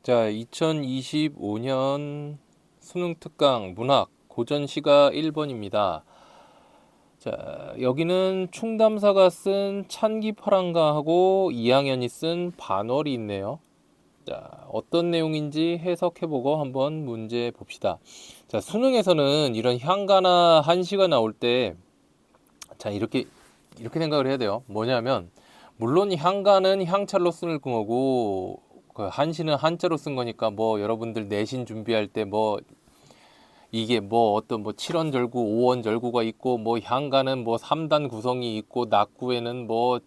자, 2025년 수능 특강 문학 고전시가 1번입니다. 자, 여기는 충담사가 쓴 찬기파랑가하고 2학년이 쓴 반월이 있네요. 자, 어떤 내용인지 해석해보고 한번 문제 봅시다. 자, 수능에서는 이런 향가나 한시가 나올 때, 자, 이렇게 생각을 해야 돼요. 뭐냐면, 물론 향가는 향찰로 쓰는 거고, 그 한시는 한자로 쓴 거니까 뭐 여러분들 내신 준비할 때 뭐 이게 뭐 어떤 뭐 7원절구, 5원절구가 있고 뭐 향가는 뭐 3단 구성이 있고 낙구에는 뭐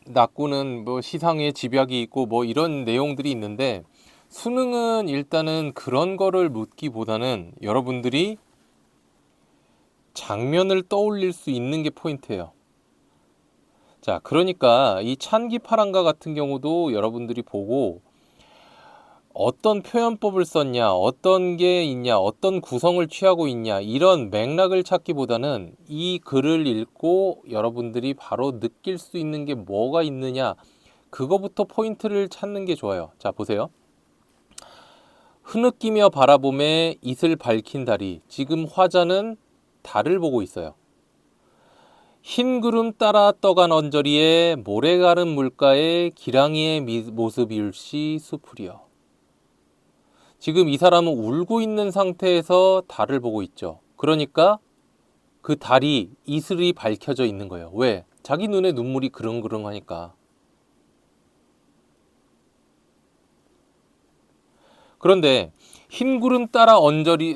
낙구는 뭐 시상의 집약이 있고 뭐 이런 내용들이 있는데 수능은 일단은 그런 거를 묻기보다는 여러분들이 장면을 떠올릴 수 있는 게 포인트예요. 자, 그러니까 이 찬기파랑가 같은 경우도 여러분들이 보고 어떤 표현법을 썼냐, 어떤 게 있냐, 어떤 구성을 취하고 있냐, 이런 맥락을 찾기보다는 이 글을 읽고 여러분들이 바로 느낄 수 있는 게 뭐가 있느냐, 그거부터 포인트를 찾는 게 좋아요. 자, 보세요. 흐느끼며 바라봄에 이슬 밝힌 달이, 지금 화자는 달을 보고 있어요. 흰 구름 따라 떠간 언저리에 모래 가른 물가에 기랑이의 모습일시 수풀이여. 지금 이 사람은 울고 있는 상태에서 달을 보고 있죠. 그러니까 그 달이 이슬이 밝혀져 있는 거예요. 왜? 자기 눈에 눈물이 그릉그릉하니까. 그런데 흰 구름 따라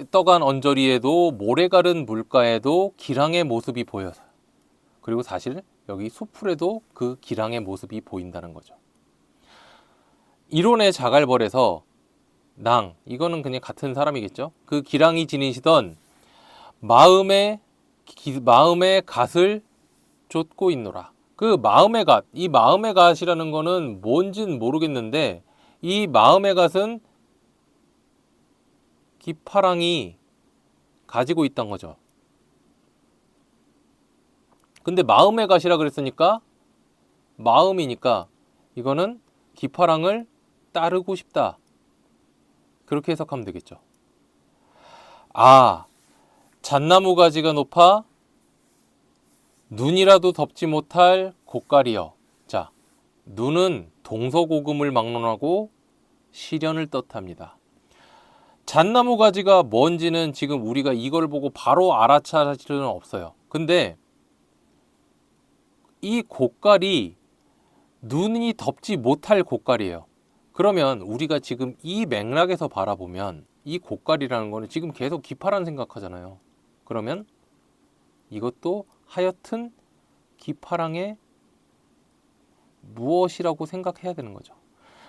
떠간 언저리에도 모래 가른 물가에도 기랑의 모습이 보여요. 그리고 사실 여기 수풀에도 그 기랑의 모습이 보인다는 거죠. 이론의 자갈벌에서 이거는 그냥 같은 사람이겠죠. 그 기랑이 지니시던 마음의 마음의 갓을 쫓고 있노라. 그 마음의 갓, 이 마음의 갓이라는 거는 뭔진 모르겠는데 이 마음의 갓은 기파랑이 가지고 있던 거죠. 근데 마음의 갓이라 그랬으니까 마음이니까 이거는 기파랑을 따르고 싶다. 그렇게 해석하면 되겠죠. 아, 잣나무 가지가 높아 눈이라도 덮지 못할 고깔이여. 자, 눈은 동서고금을 막론하고 시련을 뜻합니다. 잣나무 가지가 뭔지는 지금 우리가 이걸 보고 바로 알아차릴 수는 없어요. 근데 이 고깔이 눈이 덮지 못할 고깔이에요. 그러면 우리가 지금 이 맥락에서 바라보면 이 고깔이라는 거는 지금 계속 기파란 생각하잖아요. 그러면 이것도 하여튼 기파랑의 무엇이라고 생각해야 되는 거죠.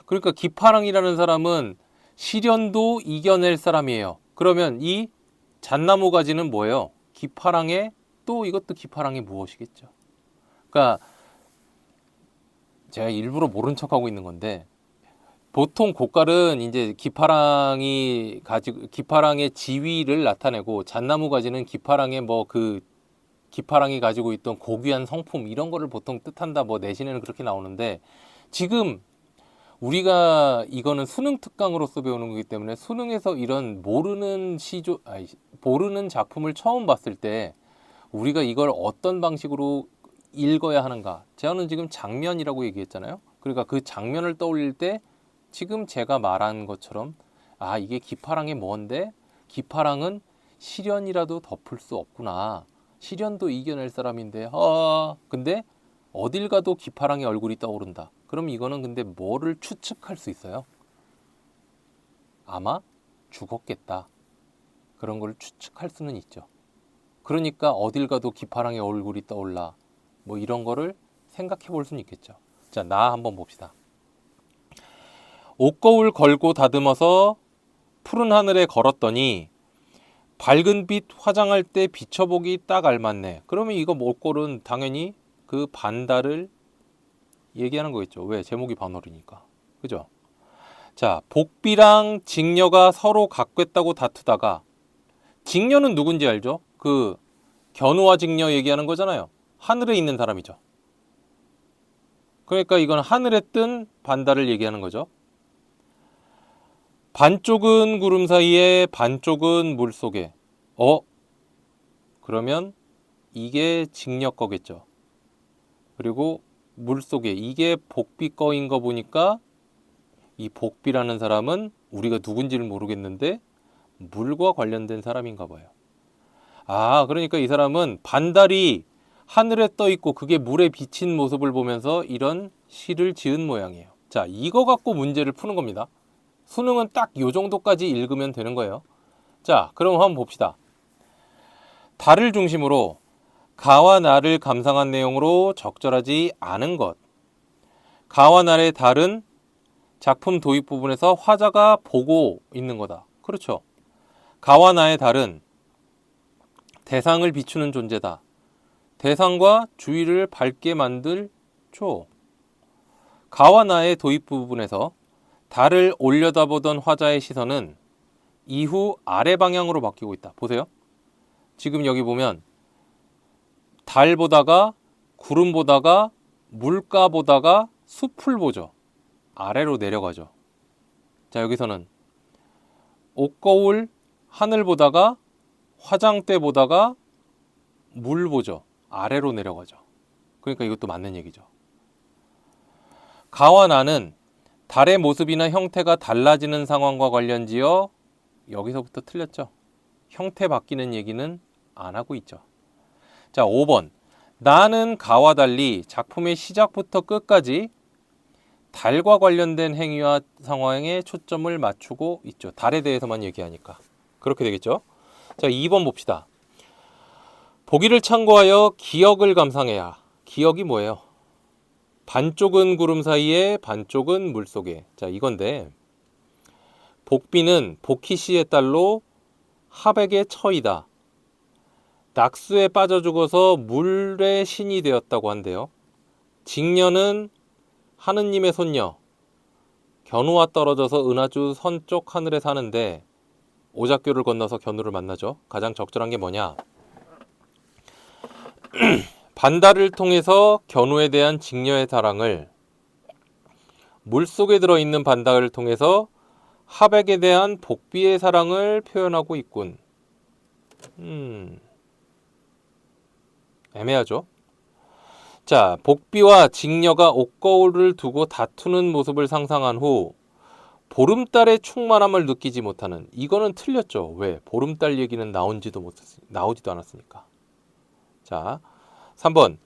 그러니까 기파랑이라는 사람은 시련도 이겨낼 사람이에요. 그러면 이 잣나무 가지는 뭐예요? 기파랑의 또 이것도 기파랑의 무엇이겠죠. 그러니까 제가 일부러 모른 척하고 있는 건데 보통 고깔은 이제 기파랑의 지위를 나타내고 잣나무 가지는 기파랑의 뭐 그 기파랑이 가지고 있던 고귀한 성품 이런 거를 보통 뜻한다 뭐 내신에는 그렇게 나오는데 지금 우리가 이거는 수능 특강으로서 배우는 거기 때문에 수능에서 이런 모르는 작품을 처음 봤을 때 우리가 이걸 어떤 방식으로 읽어야 하는가. 저는 지금 장면이라고 얘기했잖아요. 그러니까 그 장면을 떠올릴 때 지금 제가 말한 것처럼 아, 이게 기파랑이 뭔데? 기파랑은 시련이라도 덮을 수 없구나. 시련도 이겨낼 사람인데, 근데 어딜 가도 기파랑의 얼굴이 떠오른다. 그럼 이거는 근데 뭐를 추측할 수 있어요? 아마 죽었겠다. 그런 걸 추측할 수는 있죠. 그러니까 어딜 가도 기파랑의 얼굴이 떠올라. 뭐 이런 거를 생각해 볼 수는 있겠죠. 자, 나 한번 봅시다. 옷거울 걸고 다듬어서 푸른 하늘에 걸었더니 밝은 빛 화장할 때 비춰보기 딱 알맞네. 그러면 이거 옷걸은 당연히 그 반달을 얘기하는 거겠죠. 왜? 제목이 반월이니까. 그죠? 자, 복비랑 직녀가 서로 갖겠다고 다투다가 직녀는 누군지 알죠? 그 견우와 직녀 얘기하는 거잖아요. 하늘에 있는 사람이죠. 그러니까 이건 하늘에 뜬 반달을 얘기하는 거죠. 반쪽은 구름 사이에 반쪽은 물 속에. 그러면 이게 직녀 거겠죠. 그리고 물 속에 이게 복비 거인 거 보니까 이 복비라는 사람은 우리가 누군지를 모르겠는데 물과 관련된 사람인가 봐요. 그러니까 이 사람은 반달이 하늘에 떠 있고 그게 물에 비친 모습을 보면서 이런 시를 지은 모양이에요. 자, 이거 갖고 문제를 푸는 겁니다. 수능은 딱 요 정도까지 읽으면 되는 거예요. 자, 그럼 한번 봅시다. 달을 중심으로 가와 나를 감상한 내용으로 적절하지 않은 것. 가와 나의 달은 작품 도입 부분에서 화자가 보고 있는 거다. 그렇죠. 가와 나의 달은 대상을 비추는 존재다. 대상과 주위를 밝게 만들 초. 가와 나의 도입 부분에서 달을 올려다보던 화자의 시선은 이후 아래 방향으로 바뀌고 있다. 보세요. 지금 여기 보면 달 보다가 구름 보다가 물가 보다가 숲을 보죠. 아래로 내려가죠. 자, 여기서는 옷거울 하늘 보다가 화장대 보다가 물 보죠. 아래로 내려가죠. 그러니까 이것도 맞는 얘기죠. 가와 나는 달의 모습이나 형태가 달라지는 상황과 관련지어 여기서부터 틀렸죠. 형태 바뀌는 얘기는 안 하고 있죠. 자, 5번. 나는 가와 달리 작품의 시작부터 끝까지 달과 관련된 행위와 상황에 초점을 맞추고 있죠. 달에 대해서만 얘기하니까. 그렇게 되겠죠. 자, 2번 봅시다. 보기를 참고하여 기억을 감상해야. 기억이 뭐예요? 반쪽은 구름 사이에 반쪽은 물 속에. 자, 이건데 복비는 복희씨의 딸로 하백의 처이다. 낙수에 빠져 죽어서 물의 신이 되었다고 한대요. 직녀는 하느님의 손녀. 견우와 떨어져서 은하주 서쪽 하늘에 사는데 오작교를 건너서 견우를 만나죠. 가장 적절한 게 뭐냐? 반달을 통해서 견우에 대한 직녀의 사랑을, 물속에 들어있는 반달을 통해서 하백에 대한 복비의 사랑을 표현하고 있군. 애매하죠? 자, 복비와 직녀가 옷거울을 두고 다투는 모습을 상상한 후 보름달의 충만함을 느끼지 못하는. 이거는 틀렸죠. 왜? 보름달 얘기는 나오지도 않았으니까. 자, 3번.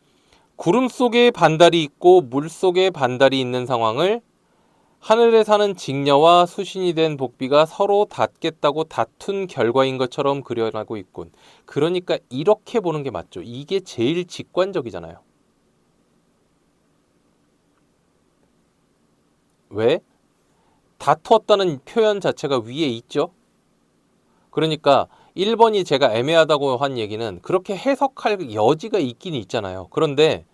구름 속에 반달이 있고 물 속에 반달이 있는 상황을 하늘에 사는 직녀와 수신이 된 복비가 서로 닿겠다고 다툰 결과인 것처럼 그려나고 있군. 그러니까 이렇게 보는 게 맞죠. 이게 제일 직관적이잖아요. 왜? 다투었다는 표현 자체가 위에 있죠. 그러니까 1번이 제가 애매하다고 한 얘기는 그렇게 해석할 여지가 있긴 있잖아요. 그런데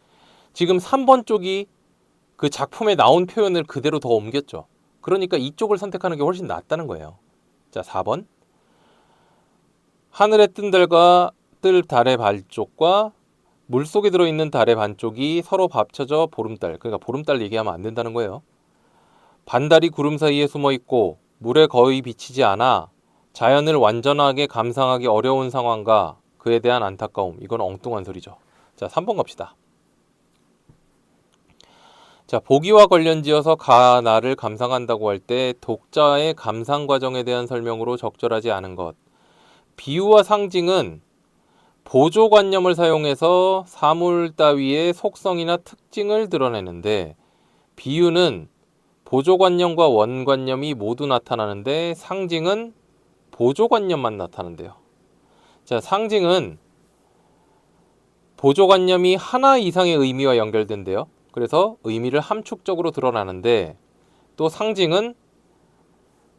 지금 3번 쪽이 그 작품에 나온 표현을 그대로 더 옮겼죠. 그러니까 이쪽을 선택하는 게 훨씬 낫다는 거예요. 자, 4번. 하늘에 뜬 달과 뜰 달의 반쪽과 물속에 들어있는 달의 반쪽이 서로 합쳐져 보름달. 그러니까 보름달 얘기하면 안 된다는 거예요. 반달이 구름 사이에 숨어 있고 물에 거의 비치지 않아 자연을 완전하게 감상하기 어려운 상황과 그에 대한 안타까움. 이건 엉뚱한 소리죠. 자, 3번 갑시다. 자, 보기와 관련지어서 가나를 감상한다고 할 때 독자의 감상 과정에 대한 설명으로 적절하지 않은 것. 비유와 상징은 보조관념을 사용해서 사물 따위의 속성이나 특징을 드러내는데 비유는 보조관념과 원관념이 모두 나타나는데 상징은 보조관념만 나타난대요. 자, 상징은 보조관념이 하나 이상의 의미와 연결된대요. 그래서 의미를 함축적으로 드러나는데 또 상징은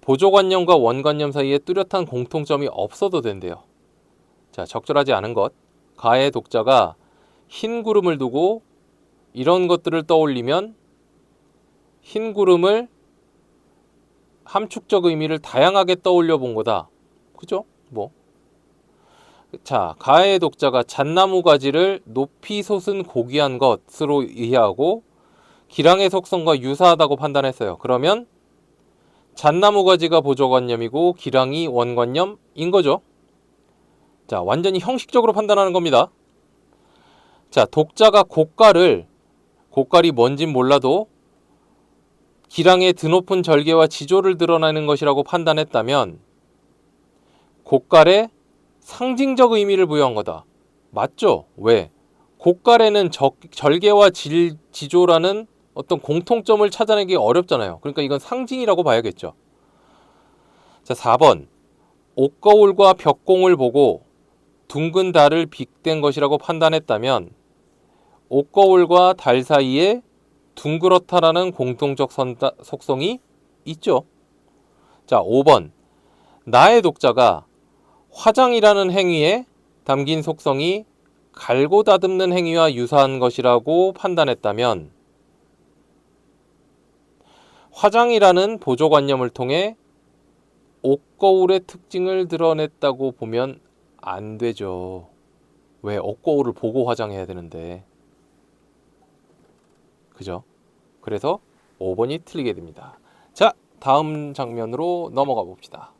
보조관념과 원관념 사이에 뚜렷한 공통점이 없어도 된대요. 자, 적절하지 않은 것. 가의 독자가 흰 구름을 두고 이런 것들을 떠올리면 흰 구름을 함축적 의미를 다양하게 떠올려 본 거다. 그죠? 자, 가의 독자가 잣나무 가지를 높이 솟은 고귀한 것으로 이해하고 기량의 속성과 유사하다고 판단했어요. 그러면 잣나무 가지가 보조관념이고 기랑이 원관념인 거죠. 자, 완전히 형식적으로 판단하는 겁니다. 자, 독자가 곡갈이 뭔진 몰라도 기랑의 드높은 절개와 지조를 드러내는 것이라고 판단했다면 곡갈에 상징적 의미를 부여한 거다. 맞죠? 왜? 곡갈에는 절개와 지조라는 어떤 공통점을 찾아내기 어렵잖아요. 그러니까 이건 상징이라고 봐야겠죠. 자, 4번. 옥거울과 벽공을 보고 둥근 달을 빅댄 것이라고 판단했다면 옥거울과 달 사이에 둥그렇다라는 공통적 속성이 있죠. 자, 5번. 나의 독자가 화장이라는 행위에 담긴 속성이 갈고 다듬는 행위와 유사한 것이라고 판단했다면 화장이라는 보조관념을 통해 옥거울의 특징을 드러냈다고 보면 안 되죠. 왜? 옥거울을 보고 화장해야 되는데. 그죠? 그래서 5번이 틀리게 됩니다. 자, 다음 장면으로 넘어가 봅시다.